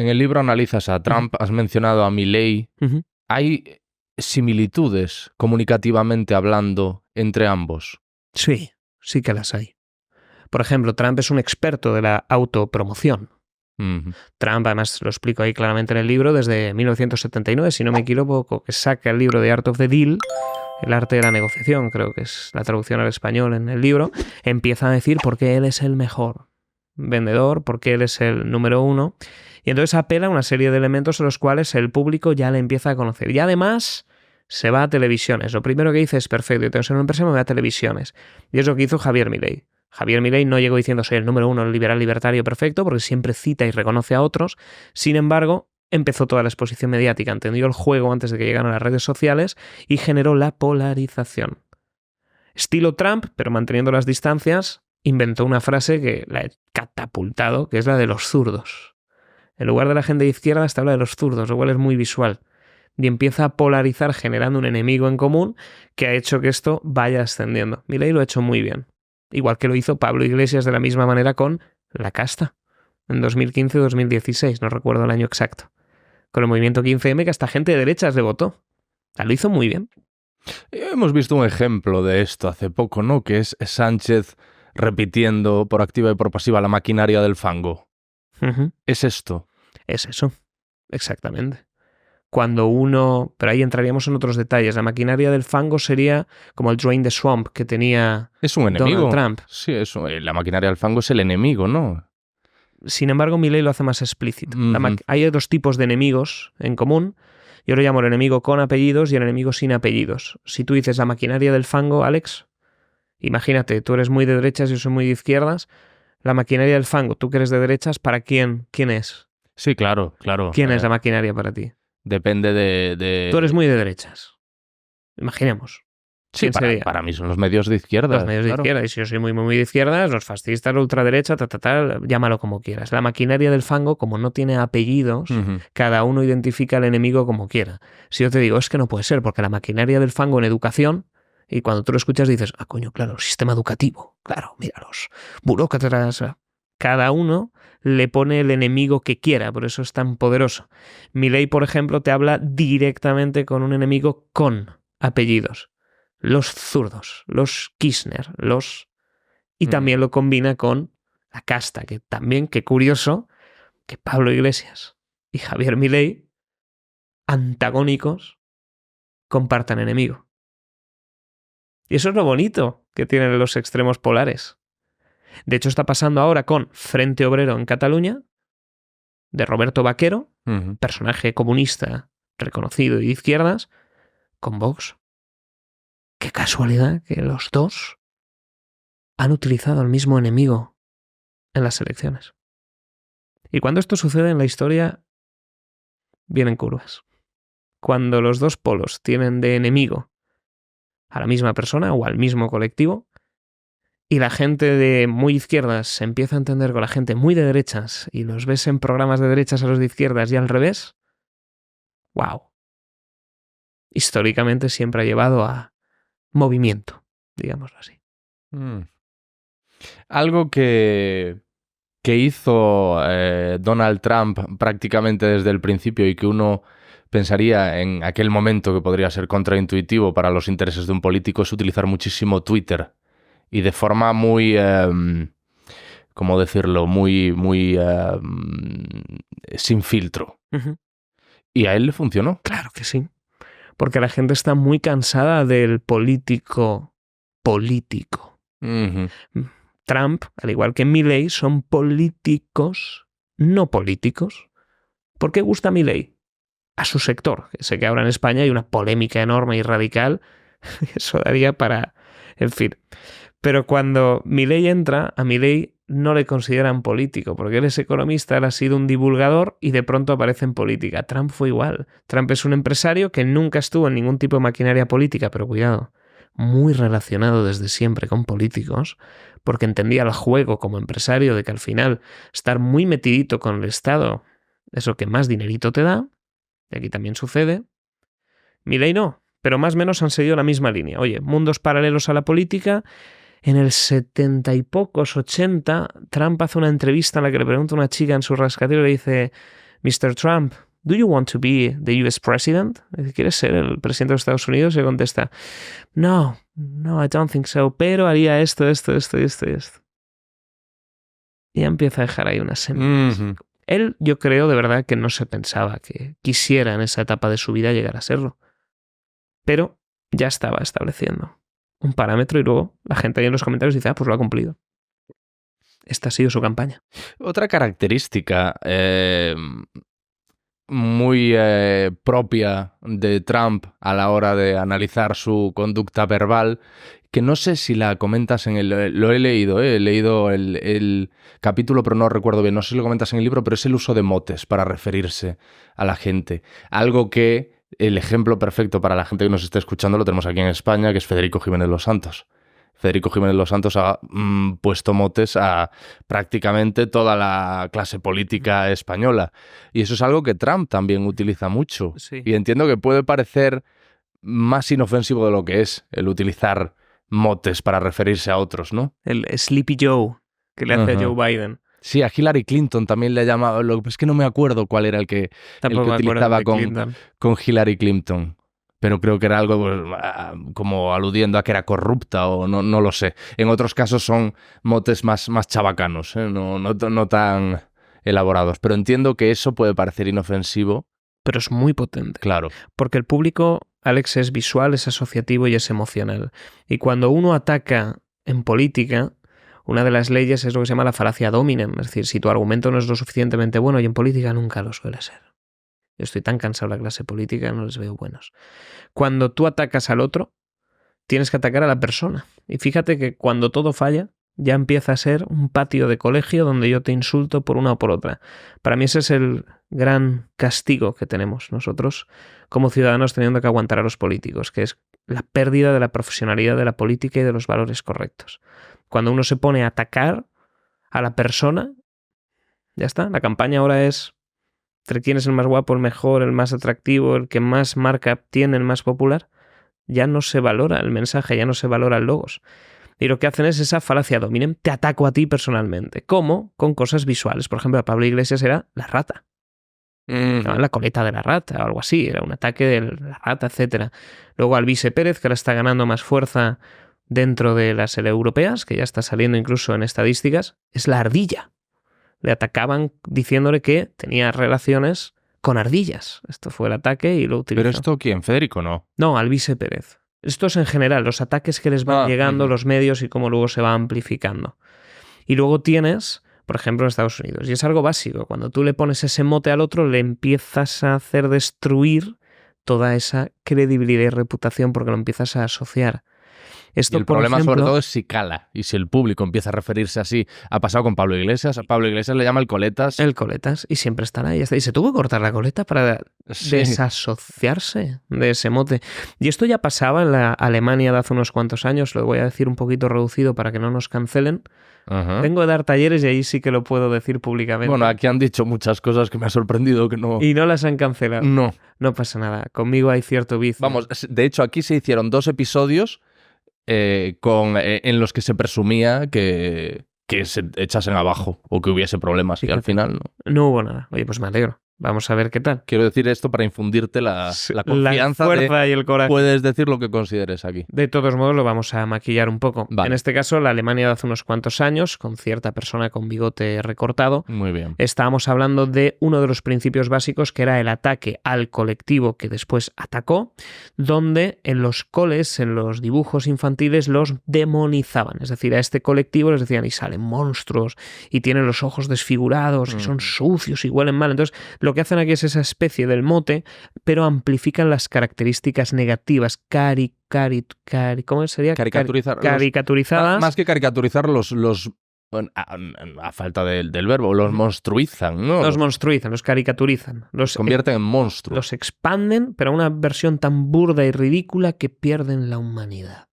En el libro analizas a Trump, has mencionado a Milei. ¿Hay similitudes comunicativamente hablando entre ambos? Sí, sí que las hay. Por ejemplo, Trump es un experto de la autopromoción. Trump, además lo explico ahí claramente en el libro, desde 1979, si no me equivoco, que saca el libro The Art of the Deal, el arte de la negociación, creo que es la traducción al español en el libro, empieza a decir por qué él es el mejor vendedor, por qué él es el número uno, y entonces apela a una serie de elementos en los cuales el público ya le empieza a conocer. Y además se va a televisiones. Lo primero que dice es, perfecto, yo tengo que ser una empresa, me voy a televisiones. Y es lo que hizo Javier Milei. Javier Milei no llegó diciendo soy el número uno, el liberal libertario perfecto, porque siempre cita y reconoce a otros. Sin embargo, empezó toda la exposición mediática, entendió el juego antes de que llegaran las redes sociales y generó la polarización. Estilo Trump, pero manteniendo las distancias, inventó una frase que la he catapultado, que es la de los zurdos. En lugar de la gente de izquierda, se habla de los zurdos, lo cual es muy visual. Y empieza a polarizar generando un enemigo en común que ha hecho que esto vaya ascendiendo. Milei lo ha hecho muy bien. Igual que lo hizo Pablo Iglesias de la misma manera con La Casta, en 2015-2016, no recuerdo el año exacto. Con el movimiento 15M que hasta gente de derechas le votó. Lo hizo muy bien. Hemos visto un ejemplo de esto hace poco, ¿no? Que es Sánchez repitiendo por activa y por pasiva la maquinaria del fango. ¿Es esto? Es eso, exactamente. Cuando uno... Pero ahí entraríamos en otros detalles. La maquinaria del fango sería como el Drain the Swamp que tenía es un enemigo. Donald Trump. Sí, la maquinaria del fango es el enemigo, ¿no? Sin embargo, Milei lo hace más explícito. Hay dos tipos de enemigos en común. Yo lo llamo el enemigo con apellidos y el enemigo sin apellidos. Si tú dices la maquinaria del fango, Alex, imagínate, tú eres muy de derechas y yo soy muy de izquierdas. La maquinaria del fango, tú que eres de derechas, ¿para quién es? Sí, claro. ¿Quién es la maquinaria para ti? Depende de... Tú eres muy de derechas. Imaginemos. Sí, para mí son los medios de izquierda. Los medios de izquierda. Y si yo soy muy de izquierdas, los fascistas, la ultraderecha, llámalo como quieras. La maquinaria del fango, como no tiene apellidos, cada uno identifica al enemigo como quiera. Si yo te digo, es que no puede ser, porque la maquinaria del fango en educación, y cuando tú lo escuchas dices, coño, claro, sistema educativo, claro, mira, los burócratas, cada uno le pone el enemigo que quiera, por eso es tan poderoso. Milei, por ejemplo, te habla directamente con un enemigo con apellidos. Los zurdos, los Kirchner, y también lo combina con La Casta, que también, qué curioso, que Pablo Iglesias y Javier Milei, antagónicos, compartan enemigo. Y eso es lo bonito que tienen los extremos polares. De hecho, está pasando ahora con Frente Obrero en Cataluña, de Roberto Vaquero, personaje comunista reconocido y de izquierdas, con Vox. Qué casualidad que los dos han utilizado el mismo enemigo en las elecciones. Y cuando esto sucede en la historia, vienen curvas. Cuando los dos polos tienen de enemigo a la misma persona o al mismo colectivo, y la gente de muy izquierdas se empieza a entender con la gente muy de derechas y los ves en programas de derechas a los de izquierdas y al revés, ¡wow! Históricamente siempre ha llevado a movimiento, digámoslo así. Algo que hizo Donald Trump prácticamente desde el principio y que uno pensaría en aquel momento que podría ser contraintuitivo para los intereses de un político es utilizar muchísimo Twitter y de forma muy, ¿cómo decirlo? Muy sin filtro. ¿Y a él le funcionó? Claro que sí. Porque la gente está muy cansada del político. Trump, al igual que Milei, son políticos, no políticos. ¿Por qué gusta Milei? A su sector. Sé que ahora en España hay una polémica enorme y radical. Eso daría para... En fin. Pero cuando Milei entra, a Milei no le consideran político, porque él es economista, él ha sido un divulgador y de pronto aparece en política. Trump fue igual. Trump es un empresario que nunca estuvo en ningún tipo de maquinaria política, pero cuidado, muy relacionado desde siempre con políticos, porque entendía el juego como empresario de que al final estar muy metidito con el Estado es lo que más dinerito te da, y aquí también sucede. Milei no, pero más o menos han seguido la misma línea. Oye, mundos paralelos a la política. En el 70 y pocos, 80, Trump hace una entrevista en la que le pregunta a una chica en su rascacielo y le dice, Mr. Trump, ¿do you want to be the US president? ¿Quieres ser el presidente de los Estados Unidos? Y contesta, no, I don't think so, pero haría esto. Y empieza a dejar ahí unas semanas. Él, yo creo de verdad que no se pensaba que quisiera en esa etapa de su vida llegar a serlo. Pero ya estaba estableciendo un parámetro y luego la gente ahí en los comentarios dice, pues lo ha cumplido. Esta ha sido su campaña. Otra característica muy propia de Trump a la hora de analizar su conducta verbal, que no sé si la comentas en el... Lo he leído el capítulo, pero no recuerdo bien. No sé si lo comentas en el libro, pero es el uso de motes para referirse a la gente. Algo que el ejemplo perfecto para la gente que nos esté escuchando lo tenemos aquí en España, que es Federico Jiménez Los Santos. Federico Jiménez Los Santos ha puesto motes a prácticamente toda la clase política española. Y eso es algo que Trump también utiliza mucho. Sí. Y entiendo que puede parecer más inofensivo de lo que es el utilizar motes para referirse a otros, ¿no? El Sleepy Joe, que le hace a Joe Biden. Sí, a Hillary Clinton también le ha llamado... Es que no me acuerdo cuál era el que utilizaba con Hillary Clinton. Pero creo que era algo pues, como aludiendo a que era corrupta o no lo sé. En otros casos son motes más chabacanos, no tan elaborados. Pero entiendo que eso puede parecer inofensivo. Pero es muy potente. Claro. Porque el público, Alex, es visual, es asociativo y es emocional. Y cuando uno ataca en política, una de las leyes es lo que se llama la falacia ad hominem. Es decir, si tu argumento no es lo suficientemente bueno, y en política nunca lo suele ser. Yo estoy tan cansado de la clase política, no les veo buenos. Cuando tú atacas al otro, tienes que atacar a la persona. Y fíjate que cuando todo falla, ya empieza a ser un patio de colegio donde yo te insulto por una o por otra. Para mí ese es el gran castigo que tenemos nosotros como ciudadanos teniendo que aguantar a los políticos, que es la pérdida de la profesionalidad de la política y de los valores correctos. Cuando uno se pone a atacar a la persona, ya está. La campaña ahora es entre quién es el más guapo, el mejor, el más atractivo, el que más marca tiene, el más popular. Ya no se valora el mensaje, ya no se valora el logos. Y lo que hacen es esa falacia ad hominem, te ataco a ti personalmente. ¿Cómo? Con cosas visuales. Por ejemplo, a Pablo Iglesias era la rata. La coleta de la rata o algo así. Era un ataque de la rata, etc. Luego Alvise Pérez, que ahora está ganando más fuerza dentro de las europeas, que ya está saliendo incluso en estadísticas, es la ardilla. Le atacaban diciéndole que tenía relaciones con ardillas. Esto fue el ataque y lo utilizó. ¿Pero esto quién? ¿Federico no? No, Alvise Pérez. Esto es en general, los ataques que les van llegando, los medios y cómo luego se va amplificando. Y luego tienes, por ejemplo, en Estados Unidos, y es algo básico, cuando tú le pones ese mote al otro, le empiezas a hacer destruir toda esa credibilidad y reputación porque lo empiezas a asociar. Esto, y el problema sobre todo es si cala y si el público empieza a referirse así. Ha pasado con Pablo Iglesias. A Pablo Iglesias le llama el coletas. El coletas y siempre estará ahí. Y se tuvo que cortar la coleta para desasociarse de ese mote. Y esto ya pasaba en la Alemania de hace unos cuantos años. Lo voy a decir un poquito reducido para que no nos cancelen. Vengo de dar talleres y ahí sí que lo puedo decir públicamente. Bueno, aquí han dicho muchas cosas que me ha sorprendido que no... Y no las han cancelado. No. No pasa nada. Conmigo hay cierto vicio. Vamos, de hecho aquí se hicieron 2 episodios en los que se presumía que se echasen abajo o que hubiese problemas. Fíjate. Y al final no hubo nada. Oye, pues me alegro. Vamos a ver qué tal. Quiero decir esto para infundirte la confianza, la fuerza y el coraje. Puedes decir lo que consideres aquí. De todos modos lo vamos a maquillar un poco. Vale. En este caso, la Alemania de hace unos cuantos años, con cierta persona con bigote recortado. Muy bien. Estábamos hablando de uno de los principios básicos, que era el ataque al colectivo que después atacó, donde en los coles, en los dibujos infantiles, los demonizaban. Es decir, a este colectivo les decían, y salen monstruos, y tienen los ojos desfigurados, y son sucios, y huelen mal. Entonces, lo que hacen aquí es esa especie del mote, pero amplifican las características negativas. ¿Cómo sería? Caricaturizadas. Más que caricaturizar a falta del verbo, los monstruizan, ¿no? Los monstruizan, los caricaturizan. Los convierten en monstruos. Los expanden, pero a una versión tan burda y ridícula que pierden la humanidad.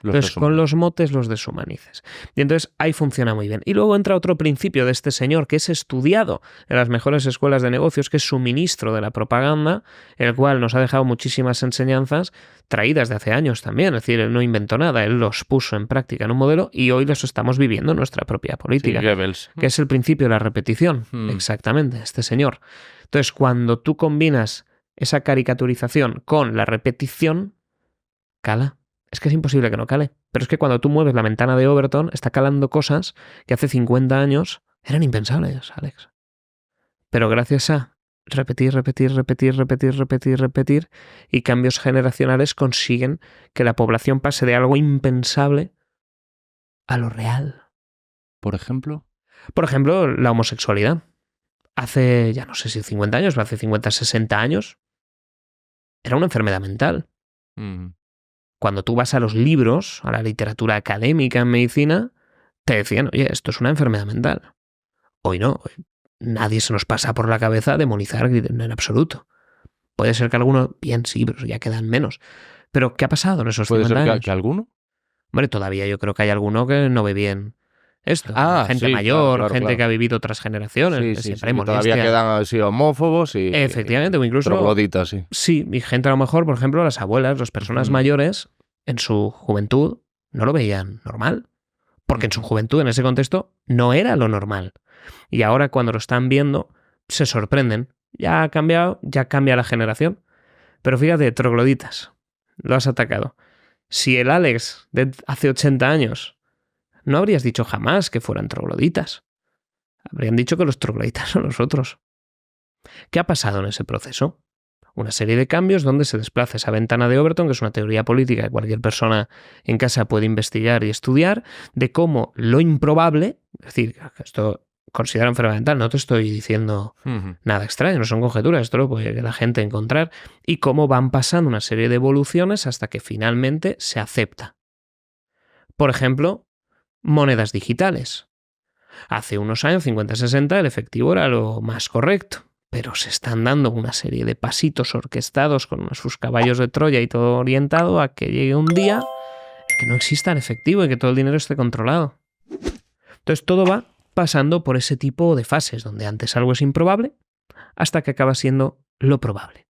Entonces, con los motes los deshumanices. Y entonces ahí funciona muy bien. Y luego entra otro principio de este señor que es estudiado en las mejores escuelas de negocios, que es su ministro de la propaganda, el cual nos ha dejado muchísimas enseñanzas traídas de hace años también. Es decir, él no inventó nada, él los puso en práctica en un modelo y hoy los estamos viviendo en nuestra propia política. Sí, Goebbels. Que es el principio de la repetición. Exactamente, este señor. Entonces, cuando tú combinas esa caricaturización con la repetición, cala. Es que es imposible que no cale. Pero es que cuando tú mueves la ventana de Overton, está calando cosas que hace 50 años eran impensables, Alex. Pero gracias a repetir, y cambios generacionales consiguen que la población pase de algo impensable a lo real. ¿Por ejemplo? Por ejemplo, la homosexualidad. Hace, ya no sé si 50 años, pero hace 50, 60 años, era una enfermedad mental. Cuando tú vas a los libros, a la literatura académica en medicina, te decían, oye, esto es una enfermedad mental. Hoy no. Nadie se nos pasa por la cabeza demonizar en absoluto. Puede ser que alguno, bien, sí, pero ya quedan menos. Pero, ¿qué ha pasado en esos 50 años? ¿Puede ser que alguno? Hombre, todavía yo creo que hay alguno que no ve bien esto. Gente sí, mayor, claro, gente que ha vivido otras generaciones. Sí, siempre hay molestia. Todavía quedan así homófobos y... Efectivamente, o incluso... trogloditas, sí. Sí, y gente a lo mejor, por ejemplo, las abuelas, las personas mayores, en su juventud no lo veían normal. Porque en su juventud, en ese contexto, no era lo normal. Y ahora cuando lo están viendo, se sorprenden. Ya ha cambiado, ya cambia la generación. Pero fíjate, trogloditas, lo has atacado. Si el Alex de hace 80 años no habrías dicho jamás que fueran trogloditas. Habrían dicho que los trogloditas son los otros. ¿Qué ha pasado en ese proceso? Una serie de cambios donde se desplaza esa ventana de Overton, que es una teoría política que cualquier persona en casa puede investigar y estudiar, de cómo lo improbable, es decir, esto considero enfermedad mental, no te estoy diciendo nada extraño, no son conjeturas, esto lo puede la gente encontrar, y cómo van pasando una serie de evoluciones hasta que finalmente se acepta. Por ejemplo, monedas digitales. Hace unos años, 50-60, el efectivo era lo más correcto, pero se están dando una serie de pasitos orquestados con sus caballos de Troya y todo orientado a que llegue un día que no exista el efectivo y que todo el dinero esté controlado. Entonces todo va pasando por ese tipo de fases, donde antes algo es improbable hasta que acaba siendo lo probable.